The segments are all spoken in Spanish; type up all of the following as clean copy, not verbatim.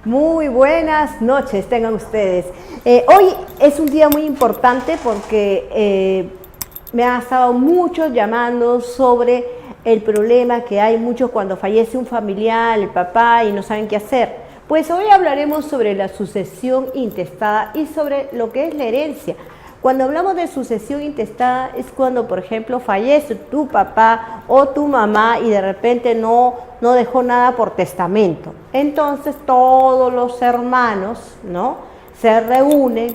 Muy buenas noches tengan ustedes. Hoy es un día muy importante porque me han estado muchos llamando sobre el problema que hay mucho cuando fallece un familiar, el papá, y no saben qué hacer. Pues hoy hablaremos sobre la sucesión intestada y sobre lo que es la herencia. Cuando hablamos de sucesión intestada es cuando, por ejemplo, fallece tu papá o tu mamá y de repente no dejó nada por testamento. Entonces todos los hermanos, ¿no?, se reúnen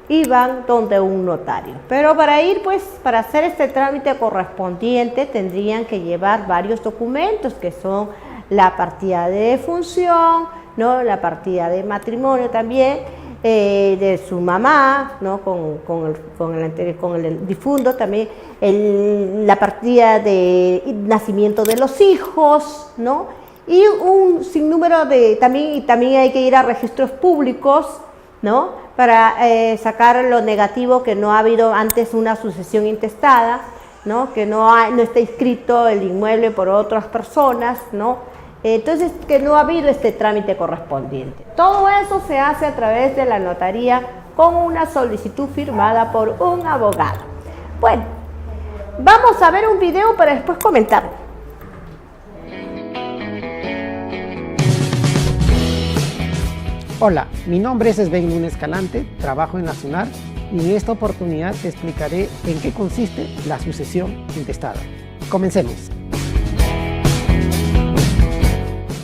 y van donde un notario. Pero para hacer este trámite correspondiente tendrían que llevar varios documentos que son la partida de defunción, ¿no?, la partida de matrimonio también, de su mamá, ¿no?, con el difunto también, la partida de nacimiento de los hijos, ¿no?, y un sinnúmero de, también hay que ir a registros públicos, ¿no?, para sacar lo negativo que no ha habido antes una sucesión intestada, ¿no?, que no está inscrito el inmueble por otras personas, ¿no?, entonces que no ha habido este trámite correspondiente. Todo eso se hace a través de la notaría con una solicitud firmada por un abogado. Bueno, vamos a ver un video para después comentarlo. Hola, mi nombre es Sven Núñez Escalante, trabajo en la SUNAR y en esta oportunidad te explicaré en qué consiste la sucesión intestada. Comencemos.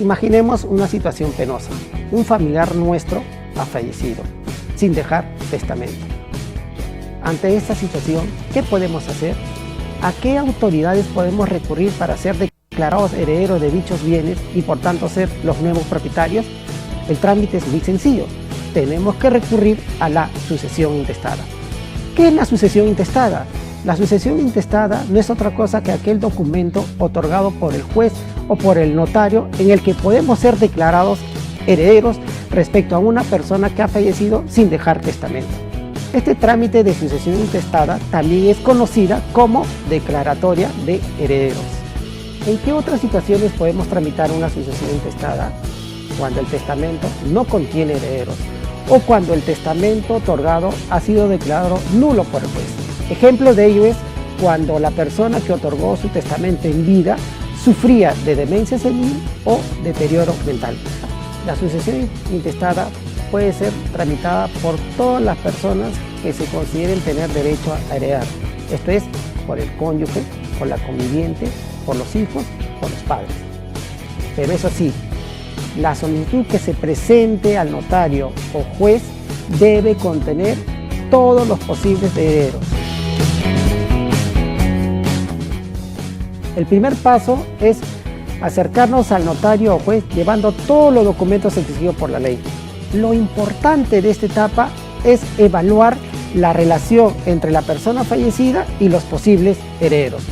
Imaginemos una situación penosa. Un familiar nuestro ha fallecido, sin dejar testamento. Ante esta situación, ¿qué podemos hacer? ¿A qué autoridades podemos recurrir para ser declarados herederos de dichos bienes y por tanto ser los nuevos propietarios? El trámite es muy sencillo. Tenemos que recurrir a la sucesión intestada. ¿Qué es la sucesión intestada? La sucesión intestada no es otra cosa que aquel documento otorgado por el juez o por el notario en el que podemos ser declarados herederos respecto a una persona que ha fallecido sin dejar testamento. Este trámite de sucesión intestada también es conocida como declaratoria de herederos. ¿En qué otras situaciones podemos tramitar una sucesión intestada? Cuando el testamento no contiene herederos o cuando el testamento otorgado ha sido declarado nulo por el juez. Ejemplo de ello es cuando la persona que otorgó su testamento en vida sufría de demencia senil o deterioro mental. La sucesión intestada puede ser tramitada por todas las personas que se consideren tener derecho a heredar. Esto es, por el cónyuge, por la conviviente, por los hijos, por los padres. Pero eso sí, la solicitud que se presente al notario o juez debe contener todos los posibles herederos. El primer paso es acercarnos al notario o juez llevando todos los documentos exigidos por la ley. Lo importante de esta etapa es evaluar la relación entre la persona fallecida y los posibles herederos.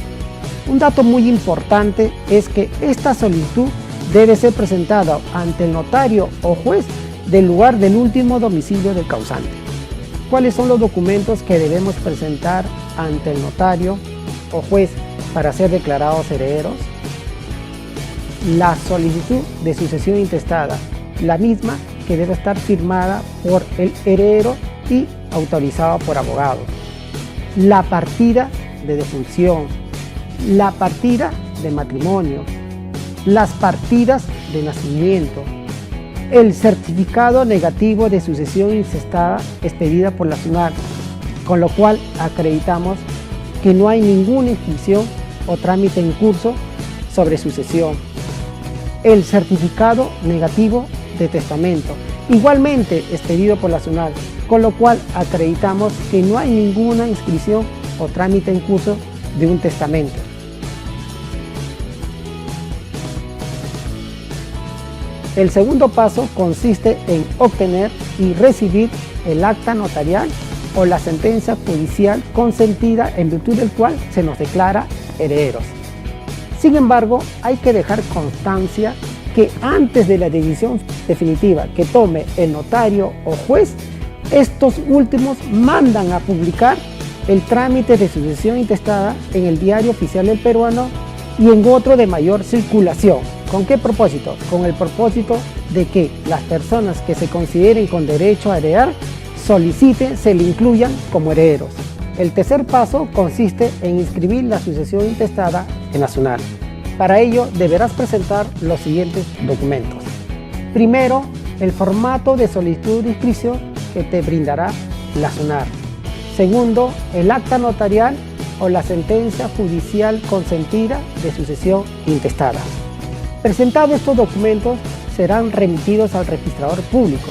Un dato muy importante es que esta solicitud debe ser presentada ante el notario o juez del lugar del último domicilio del causante. ¿Cuáles son los documentos que debemos presentar ante el notario o juez para ser declarados herederos? La solicitud de sucesión intestada, la misma que debe estar firmada por el heredero y autorizada por abogado. La partida de defunción, la partida de matrimonio, las partidas de nacimiento, el certificado negativo de sucesión intestada expedida por la SUNAR, con lo cual acreditamos que no hay ninguna inscripción o trámite en curso sobre sucesión. El certificado negativo de testamento, igualmente expedido por la SUNAR, con lo cual acreditamos que no hay ninguna inscripción o trámite en curso de un testamento. El segundo paso consiste en obtener y recibir el acta notarial o la sentencia judicial consentida en virtud del cual se nos declara herederos. Sin embargo, hay que dejar constancia que antes de la decisión definitiva que tome el notario o juez, estos últimos mandan a publicar el trámite de sucesión intestada en el Diario Oficial del Peruano y en otro de mayor circulación. ¿Con qué propósito? Con el propósito de que las personas que se consideren con derecho a heredar soliciten se le incluyan como herederos. El tercer paso consiste en inscribir la sucesión intestada en la SUNAR. Para ello deberás presentar los siguientes documentos. Primero, el formato de solicitud de inscripción que te brindará la SUNAR. Segundo, el acta notarial o la sentencia judicial consentida de sucesión intestada. Presentados estos documentos, serán remitidos al registrador público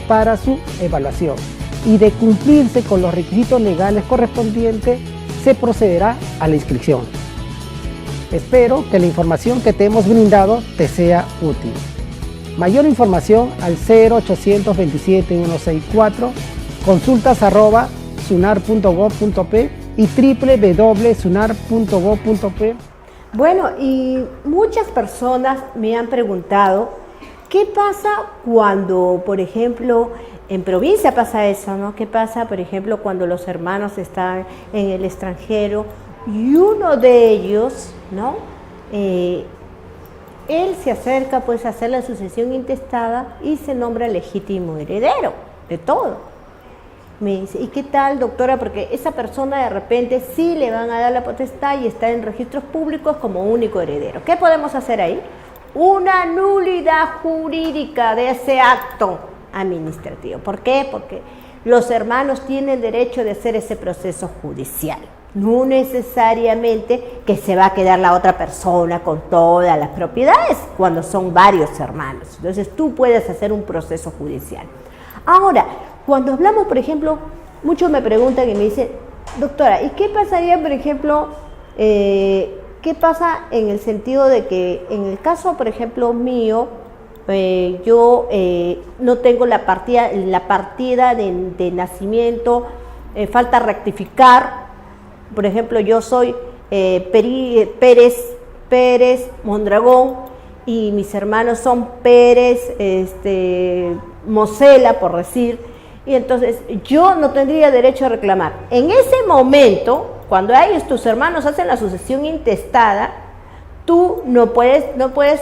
para su evaluación y de cumplirse con los requisitos legales correspondientes, se procederá a la inscripción. Espero que la información que te hemos brindado te sea útil. Mayor información al 0800 27 164, consultas@sunar.gov.p y www.sunar.gov.p. Bueno, y muchas personas me han preguntado, ¿qué pasa cuando, por ejemplo, en provincia pasa eso, ¿no? ¿Qué pasa, por ejemplo, cuando los hermanos están en el extranjero y uno de ellos, ¿no? Él se acerca pues a hacer la sucesión intestada y se nombra legítimo heredero de todo. Me dice, ¿y qué tal, doctora? Porque esa persona de repente sí le van a dar la potestad y está en registros públicos como único heredero. ¿Qué podemos hacer ahí? Una nulidad jurídica de ese acto administrativo. ¿Por qué? Porque los hermanos tienen derecho de hacer ese proceso judicial. No necesariamente que se va a quedar la otra persona con todas las propiedades cuando son varios hermanos. Entonces tú puedes hacer un proceso judicial. Ahora, cuando hablamos, por ejemplo, muchos me preguntan y me dicen, doctora, ¿y qué pasaría, por ejemplo, qué pasa en el sentido de que en el caso, por ejemplo, mío, yo no tengo la partida de nacimiento, falta rectificar? Por ejemplo, yo soy Pérez Mondragón y mis hermanos son Pérez Mosela, por decir, y entonces yo no tendría derecho a reclamar. En ese momento, cuando tus hermanos hacen la sucesión intestada, tú no puedes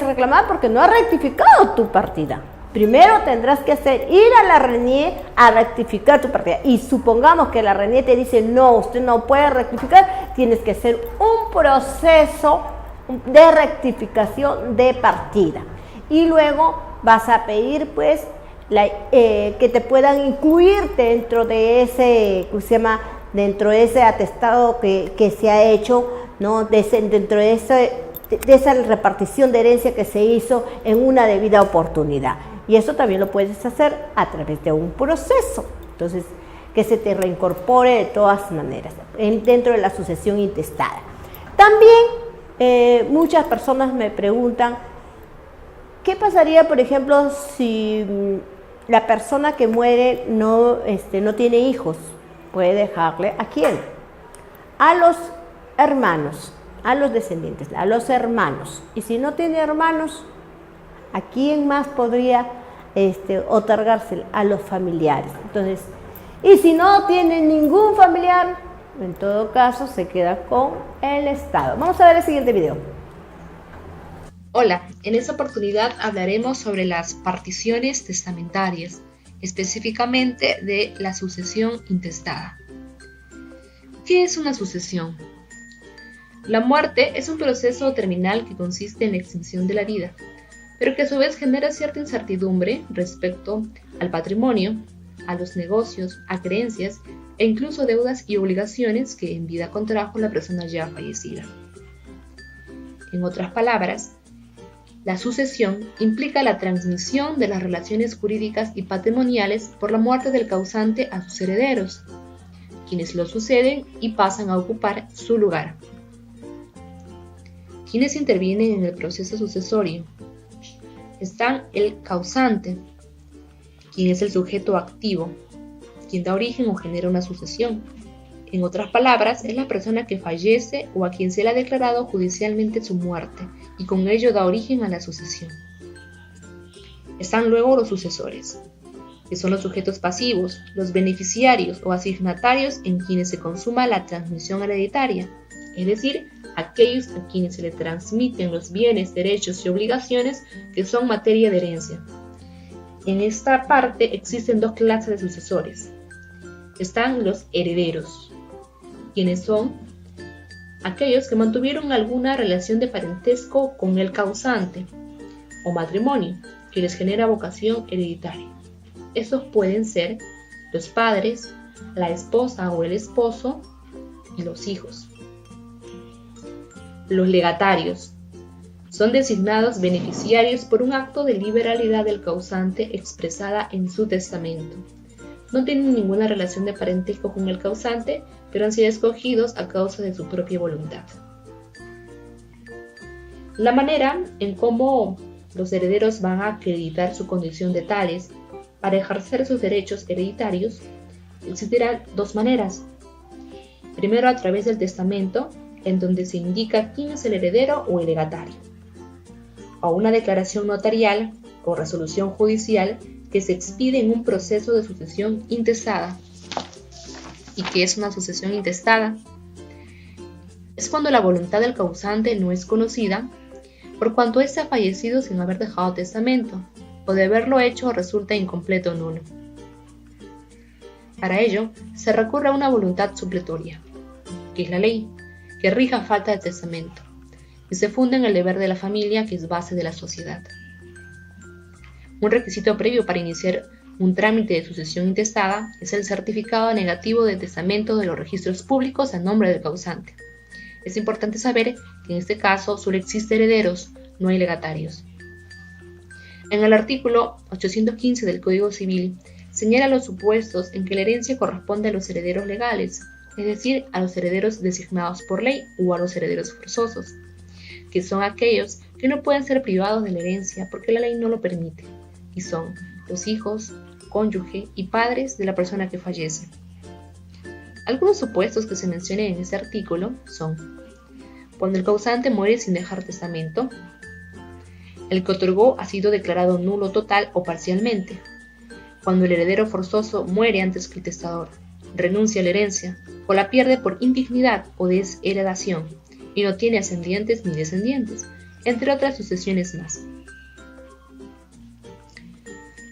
reclamar porque no has rectificado tu partida. Primero tendrás que ir a la RENIE a rectificar tu partida. Y supongamos que la RENIE te dice, no, usted no puede rectificar, tienes que hacer un proceso de rectificación de partida. Y luego vas a pedir, pues, que te puedan incluir dentro de ese, dentro de ese atestado que se ha hecho, ¿no? Dentro de esa repartición de herencia que se hizo en una debida oportunidad. Y eso también lo puedes hacer a través de un proceso. Entonces, que se te reincorpore de todas maneras dentro de la sucesión intestada. También muchas personas me preguntan, ¿qué pasaría, por ejemplo, si la persona que muere no tiene hijos? Puede dejarle ¿a quién? A los hermanos, a los descendientes, a los hermanos. Y si no tiene hermanos, ¿a quién más podría otorgarse? A los familiares. Entonces, y si no tiene ningún familiar, en todo caso se queda con el Estado. Vamos a ver el siguiente video. Hola, en esta oportunidad hablaremos sobre las particiones testamentarias, específicamente de la sucesión intestada. ¿Qué es una sucesión? La muerte es un proceso terminal que consiste en la extinción de la vida, pero que a su vez genera cierta incertidumbre respecto al patrimonio, a los negocios, a creencias e incluso deudas y obligaciones que en vida contrajo la persona ya fallecida. En otras palabras, la sucesión implica la transmisión de las relaciones jurídicas y patrimoniales por la muerte del causante a sus herederos, quienes lo suceden y pasan a ocupar su lugar. ¿Quiénes intervienen en el proceso sucesorio? Están el causante, quien es el sujeto activo, quien da origen o genera una sucesión. En otras palabras, es la persona que fallece o a quien se le ha declarado judicialmente su muerte y con ello da origen a la sucesión. Están luego los sucesores, que son los sujetos pasivos, los beneficiarios o asignatarios en quienes se consuma la transmisión hereditaria, es decir, aquellos a quienes se le transmiten los bienes, derechos y obligaciones que son materia de herencia. En esta parte existen dos clases de sucesores. Están los herederos, quienes son aquellos que mantuvieron alguna relación de parentesco con el causante, o matrimonio, que les genera vocación hereditaria. Estos pueden ser los padres, la esposa o el esposo y los hijos. Los legatarios son designados beneficiarios por un acto de liberalidad del causante expresada en su testamento. No tienen ninguna relación de parentesco con el causante, pero han sido escogidos a causa de su propia voluntad. La manera en cómo los herederos van a acreditar su condición de tales para ejercer sus derechos hereditarios existirán dos maneras. Primero, a través del testamento, en donde se indica quién es el heredero o el legatario, o una declaración notarial o resolución judicial que se expide en un proceso de sucesión intestada. ¿Y qué es una sucesión intestada? Es cuando la voluntad del causante no es conocida, por cuanto éste ha fallecido sin haber dejado testamento, o de haberlo hecho resulta incompleto o nulo. Para ello, se recurre a una voluntad supletoria, que es la ley, que rija falta de testamento, y se funda en el deber de la familia, que es base de la sociedad. Un requisito previo para iniciar un trámite de sucesión intestada es el certificado negativo de testamento de los registros públicos a nombre del causante. Es importante saber que en este caso solo existen herederos, no hay legatarios. En el artículo 815 del Código Civil señala los supuestos en que la herencia corresponde a los herederos legales, es decir, a los herederos designados por ley o a los herederos forzosos, que son aquellos que no pueden ser privados de la herencia porque la ley no lo permite, y son los hijos, cónyuge y padres de la persona que fallece. Algunos supuestos que se mencionan en este artículo son: cuando el causante muere sin dejar testamento, el que otorgó ha sido declarado nulo total o parcialmente, cuando el heredero forzoso muere antes que el testador, renuncia a la herencia o la pierde por indignidad o desheredación y no tiene ascendientes ni descendientes, entre otras sucesiones más.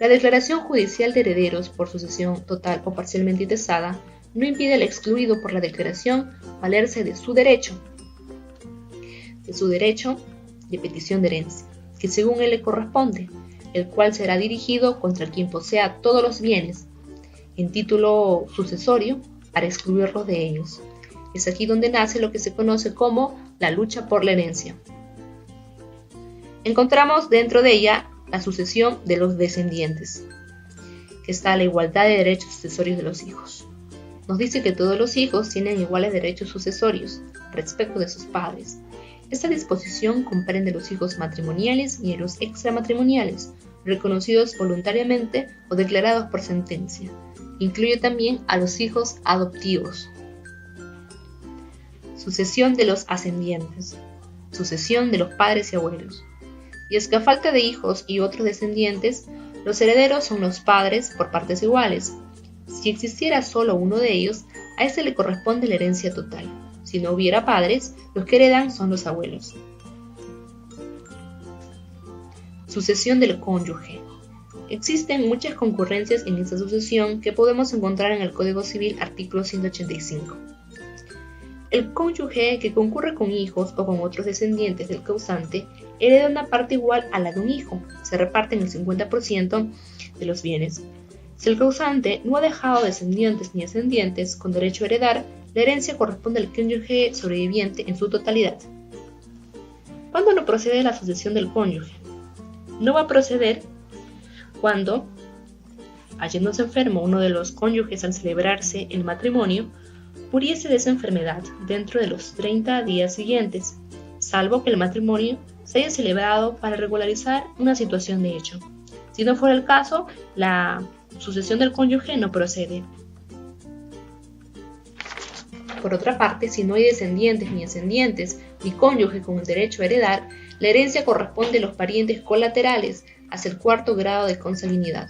La declaración judicial de herederos por sucesión total o parcialmente intestada no impide al excluido por la declaración valerse de su derecho de petición de herencia, que según él le corresponde, el cual será dirigido contra quien posea todos los bienes, en título sucesorio, para excluirlos de ellos. Es aquí donde nace lo que se conoce como la lucha por la herencia. Encontramos dentro de ella la sucesión de los descendientes, que está a la igualdad de derechos sucesorios de los hijos. Nos dice que todos los hijos tienen iguales derechos sucesorios respecto de sus padres. Esta disposición comprende los hijos matrimoniales y los extramatrimoniales, reconocidos voluntariamente o declarados por sentencia. Incluye también a los hijos adoptivos. Sucesión de los ascendientes. Sucesión de los padres y abuelos. Y es que a falta de hijos y otros descendientes, los herederos son los padres por partes iguales. Si existiera solo uno de ellos, a este le corresponde la herencia total. Si no hubiera padres, los que heredan son los abuelos. Sucesión del cónyuge. Existen muchas concurrencias en esta sucesión que podemos encontrar en el Código Civil, artículo 185. El cónyuge que concurre con hijos o con otros descendientes del causante hereda una parte igual a la de un hijo. Se reparten el 50% de los bienes. Si el causante no ha dejado descendientes ni ascendientes con derecho a heredar, la herencia corresponde al cónyuge sobreviviente en su totalidad. ¿Cuándo no procede la sucesión del cónyuge? No va a proceder cuando, hallándose enfermo uno de los cónyuges al celebrarse el matrimonio, muriese de esa enfermedad dentro de los 30 días siguientes, salvo que el matrimonio se haya celebrado para regularizar una situación de hecho. Si no fuera el caso, la sucesión del cónyuge no procede. Por otra parte, si no hay descendientes ni ascendientes, ni cónyuge con el derecho a heredar, la herencia corresponde a los parientes colaterales hasta el 4º grado de consanguinidad.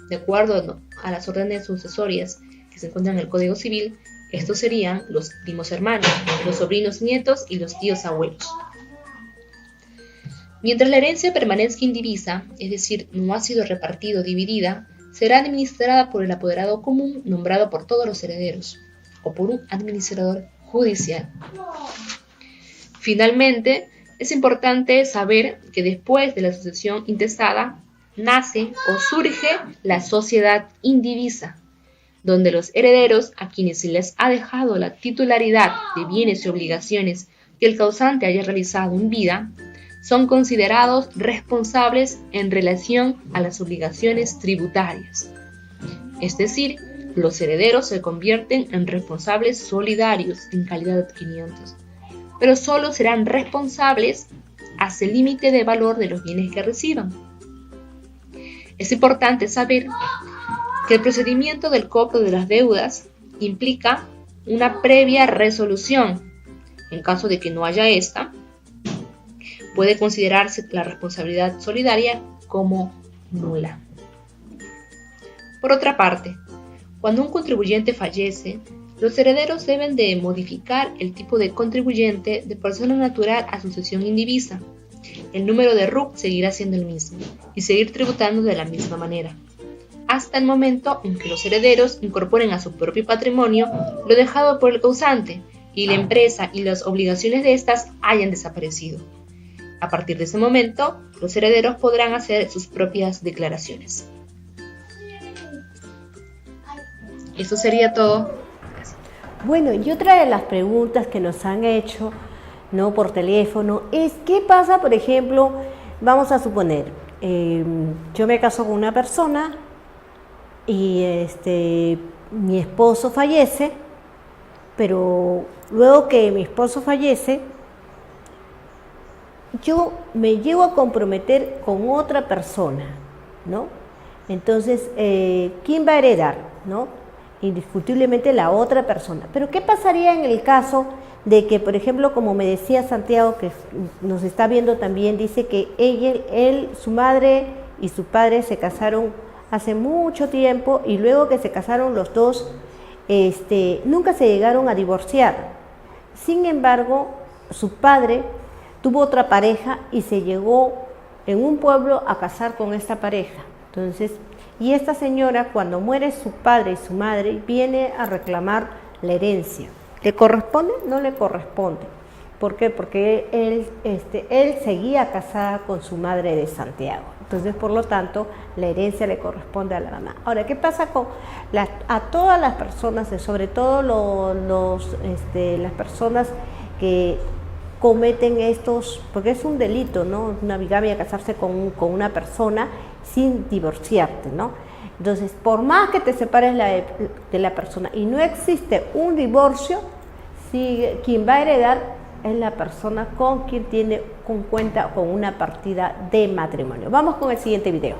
De acuerdo a las órdenes sucesorias que se encuentran en el Código Civil, estos serían los primos hermanos, los sobrinos nietos y los tíos abuelos. Mientras la herencia permanezca indivisa, es decir, no ha sido repartida o dividida, será administrada por el apoderado común nombrado por todos los herederos o por un administrador judicial. Finalmente, es importante saber que después de la sucesión intestada, nace o surge la sociedad indivisa, donde los herederos a quienes se les ha dejado la titularidad de bienes y obligaciones que el causante haya realizado en vida, son considerados responsables en relación a las obligaciones tributarias. Es decir, los herederos se convierten en responsables solidarios en calidad de adquirientes, pero solo serán responsables hasta el límite de valor de los bienes que reciban. Es importante saber que el procedimiento del cobro de las deudas implica una previa resolución. En caso de que no haya esta, puede considerarse la responsabilidad solidaria como nula. Por otra parte, cuando un contribuyente fallece, los herederos deben de modificar el tipo de contribuyente de persona natural a sucesión indivisa. El número de RUC seguirá siendo el mismo y seguir tributando de la misma manera, hasta el momento en que los herederos incorporen a su propio patrimonio lo dejado por el causante y la empresa y las obligaciones de éstas hayan desaparecido. A partir de ese momento, los herederos podrán hacer sus propias declaraciones. Eso sería todo. Gracias. Bueno, y otra de las preguntas que nos han hecho, ¿no?, por teléfono es ¿qué pasa, por ejemplo, vamos a suponer, yo me caso con una persona y mi esposo fallece, pero luego que mi esposo fallece, yo me llego a comprometer con otra persona, ¿no? Entonces, ¿quién va a heredar, no? Indiscutiblemente la otra persona. Pero ¿qué pasaría en el caso de que, por ejemplo, como me decía Santiago, que nos está viendo también, dice que su madre y su padre se casaron hace mucho tiempo y luego que se casaron los dos, nunca se llegaron a divorciar. Sin embargo, su padre tuvo otra pareja y se llegó en un pueblo a casar con esta pareja. Entonces, y esta señora, cuando muere su padre y su madre, viene a reclamar la herencia. ¿Le corresponde? No le corresponde. ¿Por qué? Porque él seguía casada con su madre de Santiago. Entonces, por lo tanto, la herencia le corresponde a la mamá. Ahora, ¿qué pasa con a todas las personas, sobre todo las personas que cometen estos, porque es un delito, ¿no? Una bigamia, casarse con una persona sin divorciarte, ¿no? Entonces, por más que te separes de la persona y no existe un divorcio, quien va a heredar es la persona con quien cuenta con una partida de matrimonio. Vamos con el siguiente video.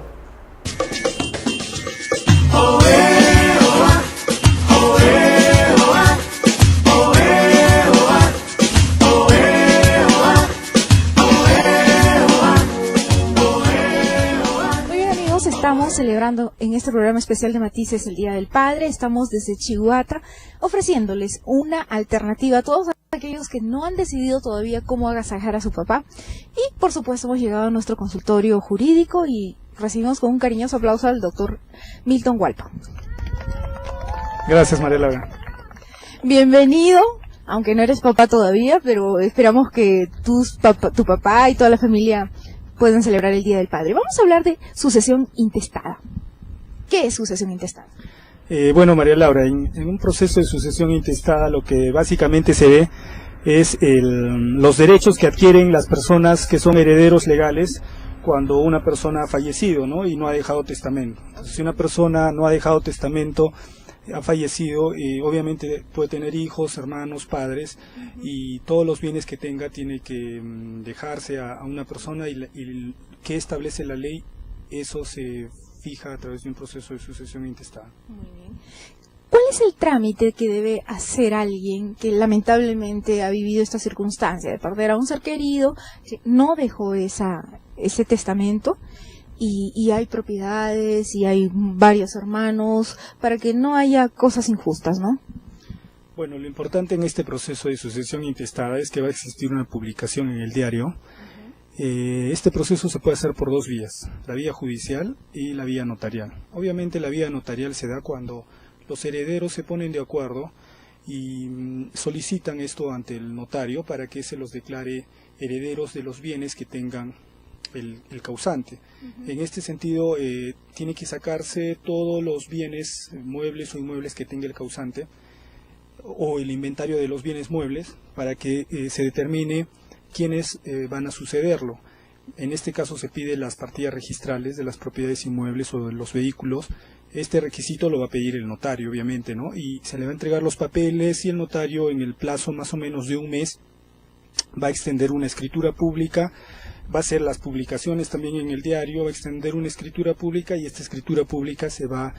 Estamos celebrando en este programa especial de Matices el Día del Padre. Estamos desde Chiguata ofreciéndoles una alternativa a todos aquellos que no han decidido todavía cómo agasajar a su papá. Y por supuesto hemos llegado a nuestro consultorio jurídico y recibimos con un cariñoso aplauso al doctor Milton Hualpa. Gracias, María Laura. Bienvenido, aunque no eres papá todavía, pero esperamos que tu papá y toda la familia pueden celebrar el Día del Padre. Vamos a hablar de sucesión intestada. ¿Qué es sucesión intestada? Bueno, María Laura, en un proceso de sucesión intestada lo que básicamente se ve es los derechos que adquieren las personas que son herederos legales cuando una persona ha fallecido, ¿no? Y no ha dejado testamento. Entonces, si una persona no ha dejado testamento, ha fallecido, obviamente puede tener hijos, hermanos, padres, y todos los bienes que tenga tiene que dejarse a una persona y que establece la ley, eso se fija a través de un proceso de sucesión intestada. Muy bien. ¿Cuál es el trámite que debe hacer alguien que lamentablemente ha vivido esta circunstancia de perder a un ser querido, no dejó ese testamento? Y hay propiedades y hay varios hermanos, para que no haya cosas injustas, ¿no? Bueno, lo importante en este proceso de sucesión intestada es que va a existir una publicación en el diario Este proceso se puede hacer por dos vías, la vía judicial y la vía notarial. Obviamente la vía notarial se da cuando los herederos se ponen de acuerdo y solicitan esto ante el notario para que se los declare herederos de los bienes que tengan el causante. En este sentido, tiene que sacarse todos los bienes muebles o inmuebles que tenga el causante o el inventario de los bienes muebles para que se determine quiénes van a sucederlo. En este caso se pide las partidas registrales de las propiedades inmuebles o de los vehículos. Este requisito lo va a pedir el notario, obviamente, ¿no? Y se le va a entregar los papeles y el notario, en el plazo más o menos de un mes, va a extender una escritura pública, va a hacer las publicaciones también en el diario, va a extender una escritura pública y esta escritura pública se va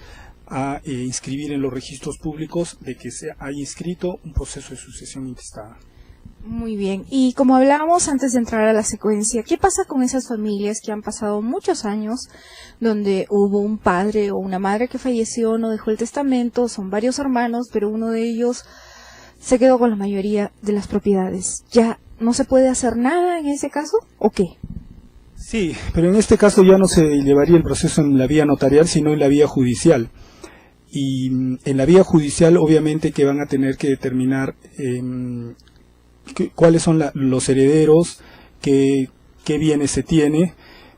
a inscribir en los registros públicos de que se ha inscrito un proceso de sucesión intestada. Muy bien, y como hablábamos antes de entrar a la secuencia, ¿qué pasa con esas familias que han pasado muchos años donde hubo un padre o una madre que falleció, no dejó el testamento, son varios hermanos, pero uno de ellos se quedó con la mayoría de las propiedades? ¿Ya no se puede hacer nada en ese caso o qué? Sí, pero en este caso ya no se llevaría el proceso en la vía notarial, sino en la vía judicial. Y en la vía judicial obviamente que van a tener que determinar cuáles son los herederos, qué bienes se tiene,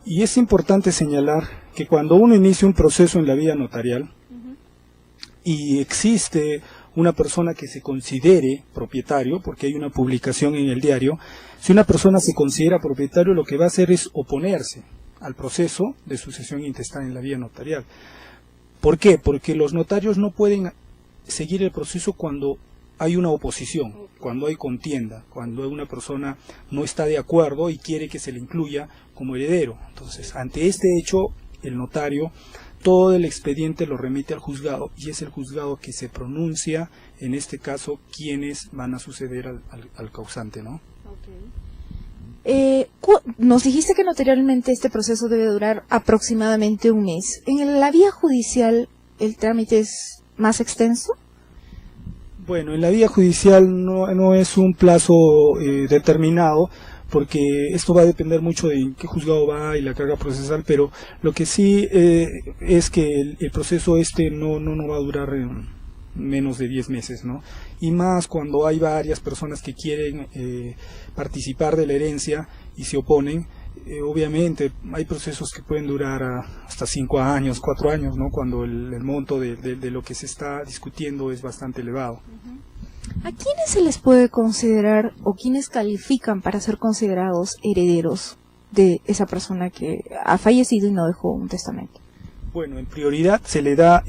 y es importante señalar que cuando uno inicia un proceso en la vía notarial y existe una persona que se considere propietario, porque hay una publicación en el diario, si una persona se considera propietario, lo que va a hacer es oponerse al proceso de sucesión intestada en la vía notarial. ¿Por qué? Porque los notarios no pueden seguir el proceso cuando hay una oposición, cuando hay contienda, cuando una persona no está de acuerdo y quiere que se le incluya como heredero. Entonces, ante este hecho, el notario todo el expediente lo remite al juzgado y es el juzgado que se pronuncia, en este caso, quiénes van a suceder al causante, ¿no? Nos dijiste que notarialmente este proceso debe durar aproximadamente un mes. ¿En la vía judicial el trámite es más extenso? Bueno, en la vía judicial no es un plazo determinado, porque esto va a depender mucho de en qué juzgado va y la carga procesal, pero lo que sí es que el proceso no va a durar menos de 10 meses, ¿no? Y más cuando hay varias personas que quieren participar de la herencia y se oponen. Obviamente hay procesos que pueden durar hasta 5 años, 4 años, ¿no? Cuando el monto de lo que se está discutiendo es bastante elevado. ¿A quiénes se les puede considerar o quiénes califican para ser considerados herederos de esa persona que ha fallecido y no dejó un testamento? Bueno, en prioridad se le da,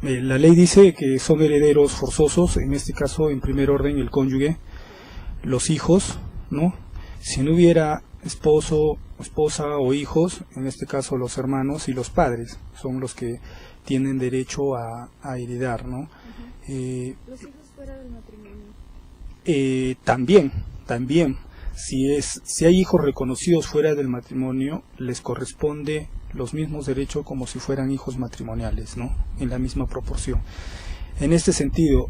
la ley dice que son herederos forzosos, en este caso en primer orden el cónyuge, los hijos, ¿no? Si no hubiera esposo, esposa o hijos, en este caso los hermanos y los padres, son los que tienen derecho a heredar, ¿no? ¿Los hijos fuera del matrimonio? También, si hay hijos reconocidos fuera del matrimonio, les corresponde los mismos derechos como si fueran hijos matrimoniales, ¿no? En la misma proporción. En este sentido,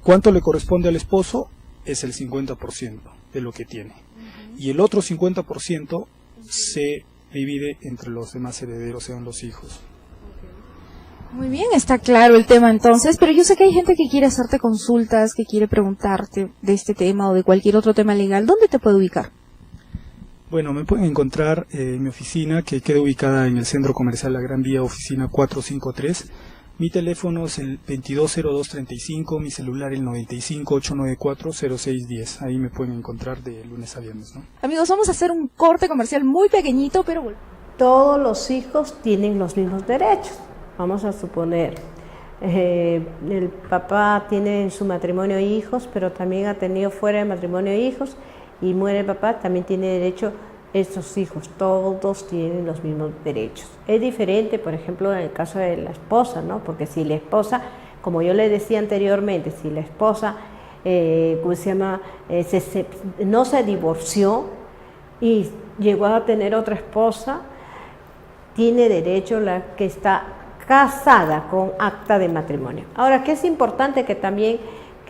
¿cuánto le corresponde al esposo? Es el 50% de lo que tiene. Y el otro 50% se divide entre los demás herederos, sean los hijos. Muy bien, está claro el tema entonces, pero yo sé que hay gente que quiere hacerte consultas, que quiere preguntarte de este tema o de cualquier otro tema legal. ¿Dónde te puede ubicar? Bueno, me pueden encontrar en mi oficina, que queda ubicada en el Centro Comercial La Gran Vía, oficina 453. Mi teléfono es el 220235, mi celular el 958940610. Ahí me pueden encontrar de lunes a viernes, ¿no? Amigos, vamos a hacer un corte comercial muy pequeñito, pero todos los hijos tienen los mismos derechos. Vamos a suponer, el papá tiene en su matrimonio hijos, pero también ha tenido fuera de matrimonio hijos, y muere el papá, también tiene derecho estos hijos, todos tienen los mismos derechos. Es diferente, por ejemplo, en el caso de la esposa, ¿no? Porque si la esposa, como yo le decía anteriormente, si la esposa no se divorció y llegó a tener otra esposa, tiene derecho la que está casada con acta de matrimonio. Ahora, que es importante que también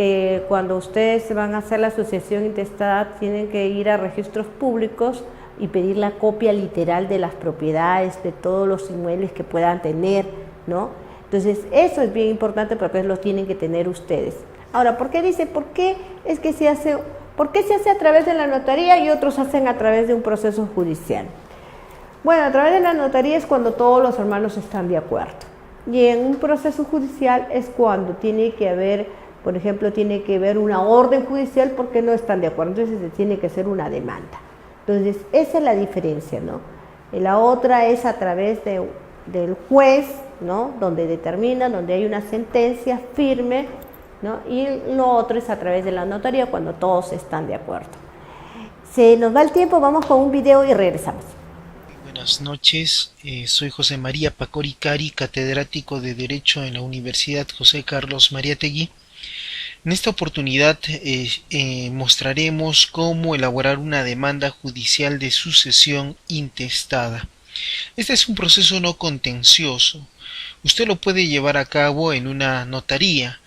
que cuando ustedes van a hacer la sucesión intestada tienen que ir a registros públicos y pedir la copia literal de las propiedades, de todos los inmuebles que puedan tener, ¿no? Entonces, eso es bien importante porque lo tienen que tener ustedes. Ahora, ¿por qué dice? ¿Por qué se hace a través de la notaría y otros hacen a través de un proceso judicial? Bueno, a través de la notaría es cuando todos los hermanos están de acuerdo. Y en un proceso judicial es cuando tiene que haber, por ejemplo, tiene que haber una orden judicial porque no están de acuerdo. Entonces se tiene que hacer una demanda. Entonces, esa es la diferencia, ¿no? Y la otra es a través del juez, ¿no? Donde determina, donde hay una sentencia firme, ¿no? Y lo otro es a través de la notaría cuando todos están de acuerdo. Se nos va el tiempo, vamos con un video y regresamos. Buenas noches, soy José María Pacoricari, catedrático de Derecho en la Universidad José Carlos Mariátegui. En esta oportunidad mostraremos cómo elaborar una demanda judicial de sucesión intestada. Este es un proceso no contencioso. Usted lo puede llevar a cabo en una notaría,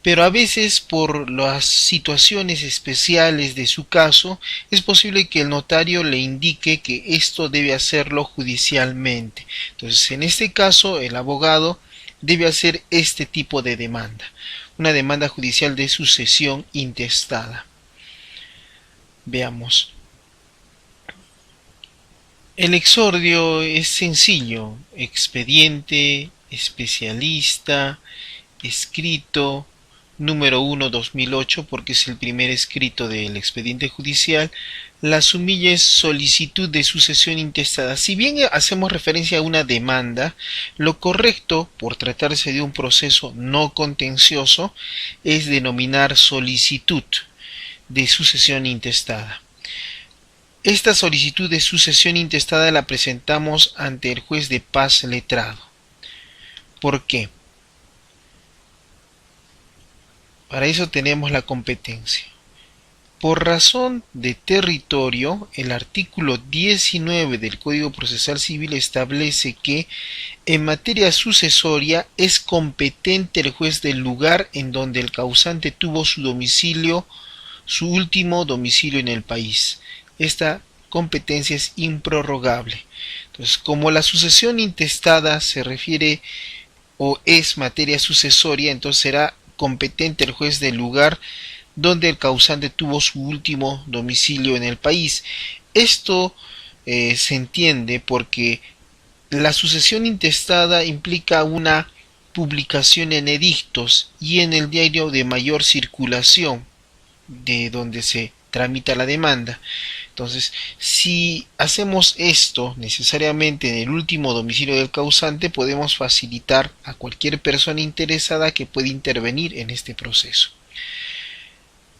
pero a veces por las situaciones especiales de su caso es posible que el notario le indique que esto debe hacerlo judicialmente. Entonces, en este caso, el abogado debe hacer este tipo de demanda, una demanda judicial de sucesión intestada. Veamos. El exordio es sencillo: expediente, especialista, escrito, número 1/2008, porque es el primer escrito del expediente judicial. La sumilla es solicitud de sucesión intestada. Si bien hacemos referencia a una demanda, lo correcto, por tratarse de un proceso no contencioso, es denominar solicitud de sucesión intestada. Esta solicitud de sucesión intestada la presentamos ante el juez de paz letrado. ¿Por qué? Para eso tenemos la competencia. Por razón de territorio, el artículo 19 del Código Procesal Civil establece que en materia sucesoria es competente el juez del lugar en donde el causante tuvo su domicilio, su último domicilio en el país. Esta competencia es improrrogable. Entonces, como la sucesión intestada se refiere o es materia sucesoria, entonces será competente el juez del lugar donde el causante tuvo su último domicilio en el país. Esto se entiende porque la sucesión intestada implica una publicación en edictos y en el diario de mayor circulación de donde se tramita la demanda. Entonces, si hacemos esto necesariamente en el último domicilio del causante, podemos facilitar a cualquier persona interesada que pueda intervenir en este proceso.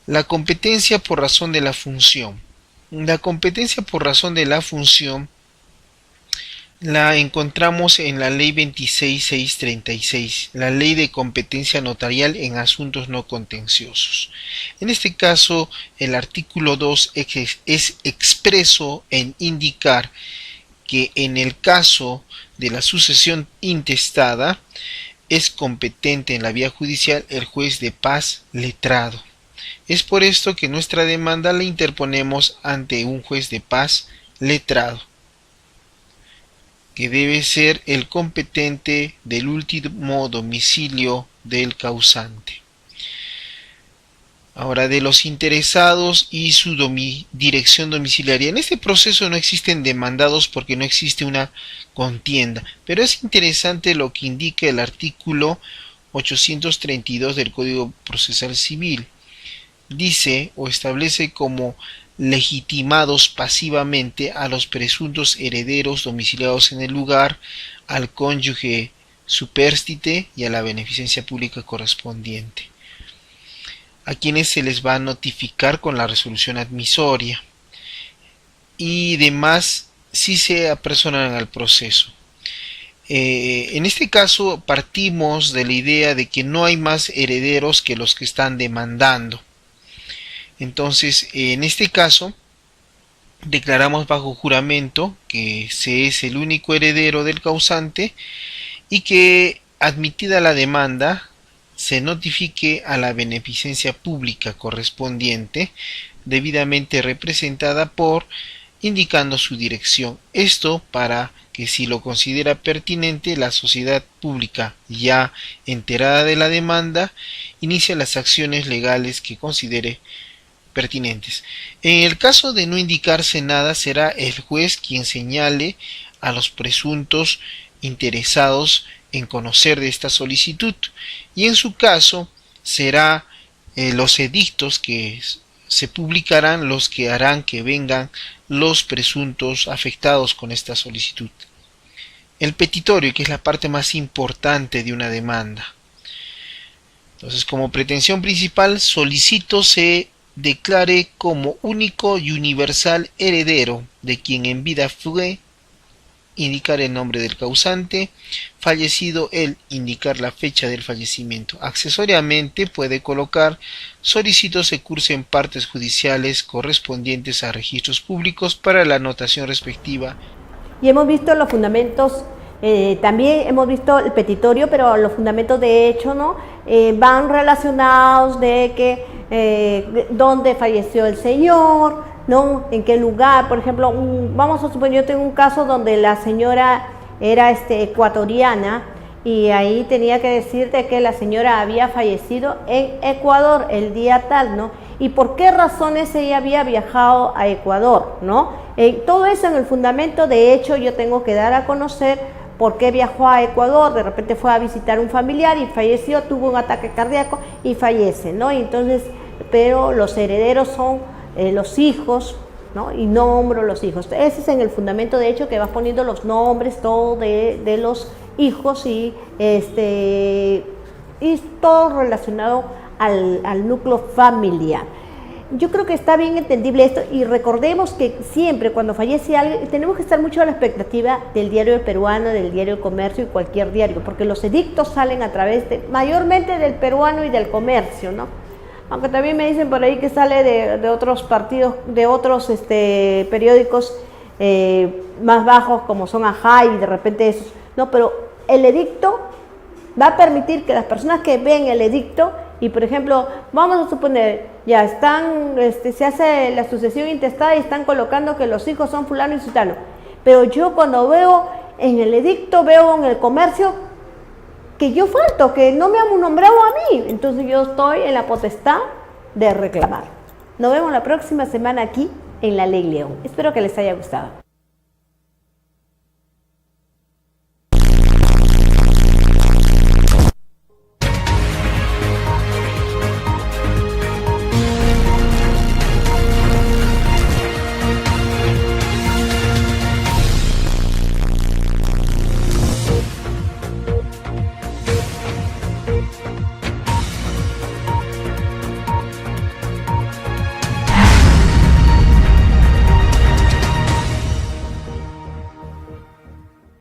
La competencia por razón de la función. La competencia por razón de la función la encontramos en la Ley 26.636, la Ley de Competencia Notarial en Asuntos No Contenciosos. En este caso, el artículo 2 es expreso en indicar que en el caso de la sucesión intestada es competente en la vía judicial el juez de paz letrado. Es por esto que nuestra demanda la interponemos ante un juez de paz letrado, que debe ser el competente del último domicilio del causante. Ahora, de los interesados y su dirección domiciliaria. En este proceso no existen demandados porque no existe una contienda, pero es interesante lo que indica el artículo 832 del Código Procesal Civil. Dice o establece como legitimados pasivamente a los presuntos herederos domiciliados en el lugar, al cónyuge supérstite y a la beneficencia pública correspondiente, a quienes se les va a notificar con la resolución admisoria y demás si se apersonan al proceso. En este caso partimos de la idea de que no hay más herederos que los que están demandando. Entonces, en este caso, declaramos bajo juramento que se es el único heredero del causante y que, admitida la demanda, se notifique a la beneficencia pública correspondiente, debidamente representada por indicando su dirección. Esto para que, si lo considera pertinente, la sociedad pública, ya enterada de la demanda, inicie las acciones legales que considere pertinentes. En el caso de no indicarse nada, será el juez quien señale a los presuntos interesados en conocer de esta solicitud, y en su caso será los edictos que se publicarán los que harán que vengan los presuntos afectados con esta solicitud. El petitorio, que es la parte más importante de una demanda. Entonces, como pretensión principal, solicito se declare como único y universal heredero de quien en vida fue, indicar el nombre del causante, fallecido él, indicar la fecha del fallecimiento. Accesoriamente puede colocar: solicito se cursen partes judiciales correspondientes a registros públicos para la anotación respectiva. Y hemos visto los fundamentos, también hemos visto el petitorio, pero los fundamentos de hecho, ¿no? Van relacionados de que dónde falleció el señor, ¿no? En qué lugar. Por ejemplo, vamos a suponer, yo tengo un caso donde la señora era ecuatoriana, y ahí tenía que decirte que la señora había fallecido en Ecuador el día tal, ¿no? Y por qué razones ella había viajado a Ecuador, ¿no? Todo eso en el fundamento de hecho yo tengo que dar a conocer por qué viajó a Ecuador. De repente fue a visitar un familiar y falleció, tuvo un ataque cardíaco y fallece, ¿no? Y entonces, pero los herederos son los hijos, ¿no? Y nombro los hijos. Ese es en el fundamento de hecho, que vas poniendo los nombres, todo de los hijos, y todo relacionado al núcleo familiar. Yo creo que está bien entendible esto, y recordemos que siempre cuando fallece alguien tenemos que estar mucho a la expectativa del Diario El Peruano, del Diario El Comercio y cualquier diario, porque los edictos salen a través mayormente del Peruano y del Comercio, ¿no? Aunque también me dicen por ahí que sale de otros partidos, de otros periódicos más bajos, como son Ajá, y de repente esos, no, pero el edicto va a permitir que las personas que ven el edicto, y por ejemplo, vamos a suponer, ya están, se hace la sucesión intestada y están colocando que los hijos son fulano y sutano, pero yo cuando veo en el edicto, veo en el Comercio que yo falto, que no me han nombrado a mí, entonces yo estoy en la potestad de reclamar. Nos vemos la próxima semana aquí en La Ley León. Espero que les haya gustado.